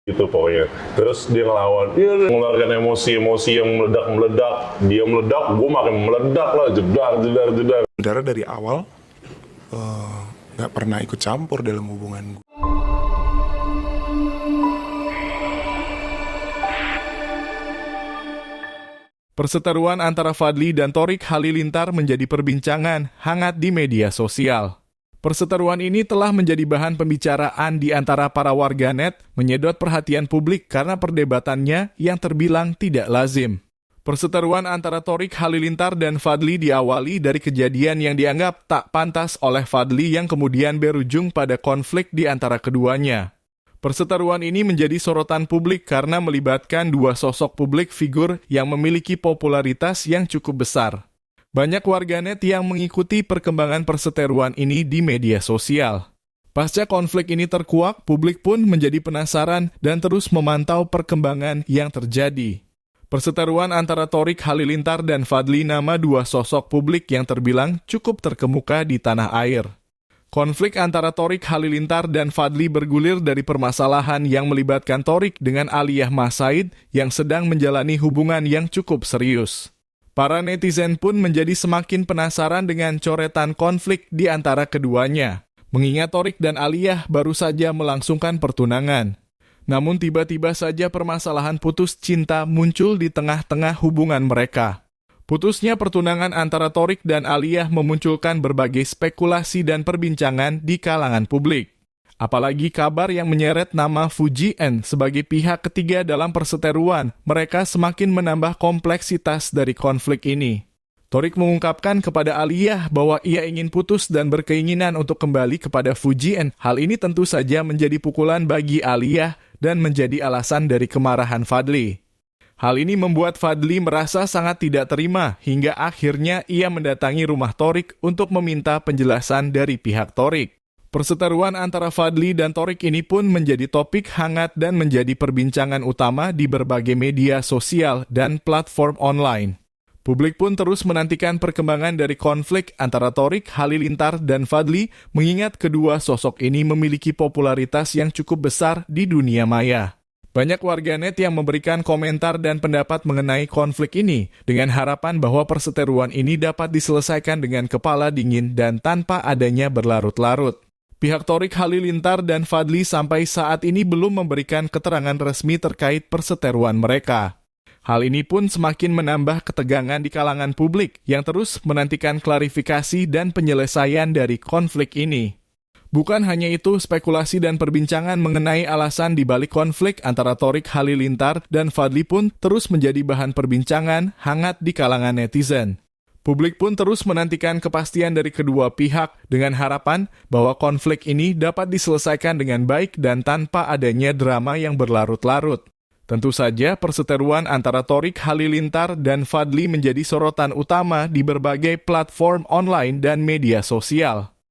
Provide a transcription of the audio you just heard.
gitu pokoknya. Terus dia ngelawan, dia mengeluarkan emosi-emosi yang meledak-meledak. Dia meledak, gue makin meledak lah, jedar. Saudara dari awal nggak pernah ikut campur dalam hubungan gue. Perseteruan antara Fadly dan Thorik Halilintar menjadi perbincangan hangat di media sosial. Perseteruan ini telah menjadi bahan pembicaraan di antara para warganet, menyedot perhatian publik karena perdebatannya yang terbilang tidak lazim. Perseteruan antara Thorik Halilintar dan Fadly diawali dari kejadian yang dianggap tak pantas oleh Fadly yang kemudian berujung pada konflik di antara keduanya. Perseteruan ini menjadi sorotan publik karena melibatkan dua sosok publik figur yang memiliki popularitas yang cukup besar. Banyak warganet yang mengikuti perkembangan perseteruan ini di media sosial. Pasca konflik ini terkuak, publik pun menjadi penasaran dan terus memantau perkembangan yang terjadi. Perseteruan antara Thorik Halilintar dan Fadly nama dua sosok publik yang terbilang cukup terkemuka di tanah air. Konflik antara Thorik Halilintar dan Fadly bergulir dari permasalahan yang melibatkan Thorik dengan Aliyah Mas Said yang sedang menjalani hubungan yang cukup serius. Para netizen pun menjadi semakin penasaran dengan coretan konflik di antara keduanya, mengingat Thorik dan Aliyah baru saja melangsungkan pertunangan. Namun tiba-tiba saja permasalahan putus cinta muncul di tengah-tengah hubungan mereka. Putusnya pertunangan antara Thorik dan Aliyah memunculkan berbagai spekulasi dan perbincangan di kalangan publik. Apalagi kabar yang menyeret nama Fujian sebagai pihak ketiga dalam perseteruan, mereka semakin menambah kompleksitas dari konflik ini. Thorik mengungkapkan kepada Aliyah bahwa ia ingin putus dan berkeinginan untuk kembali kepada Fujian. Hal ini tentu saja menjadi pukulan bagi Aliyah dan menjadi alasan dari kemarahan Fadly. Hal ini membuat Fadly merasa sangat tidak terima hingga akhirnya ia mendatangi rumah Thorik untuk meminta penjelasan dari pihak Thorik. Perseteruan antara Fadly dan Thorik ini pun menjadi topik hangat dan menjadi perbincangan utama di berbagai media sosial dan platform online. Publik pun terus menantikan perkembangan dari konflik antara Thorik Halilintar dan Fadly mengingat kedua sosok ini memiliki popularitas yang cukup besar di dunia maya. Banyak warganet yang memberikan komentar dan pendapat mengenai konflik ini dengan harapan bahwa perseteruan ini dapat diselesaikan dengan kepala dingin dan tanpa adanya berlarut-larut. Pihak Thorik Halilintar dan Fadly sampai saat ini belum memberikan keterangan resmi terkait perseteruan mereka. Hal ini pun semakin menambah ketegangan di kalangan publik yang terus menantikan klarifikasi dan penyelesaian dari konflik ini. Bukan hanya itu, spekulasi dan perbincangan mengenai alasan di balik konflik antara Thorik Halilintar dan Fadly pun terus menjadi bahan perbincangan hangat di kalangan netizen. Publik pun terus menantikan kepastian dari kedua pihak dengan harapan bahwa konflik ini dapat diselesaikan dengan baik dan tanpa adanya drama yang berlarut-larut. Tentu saja perseteruan antara Thorik Halilintar dan Fadly menjadi sorotan utama di berbagai platform online dan media sosial.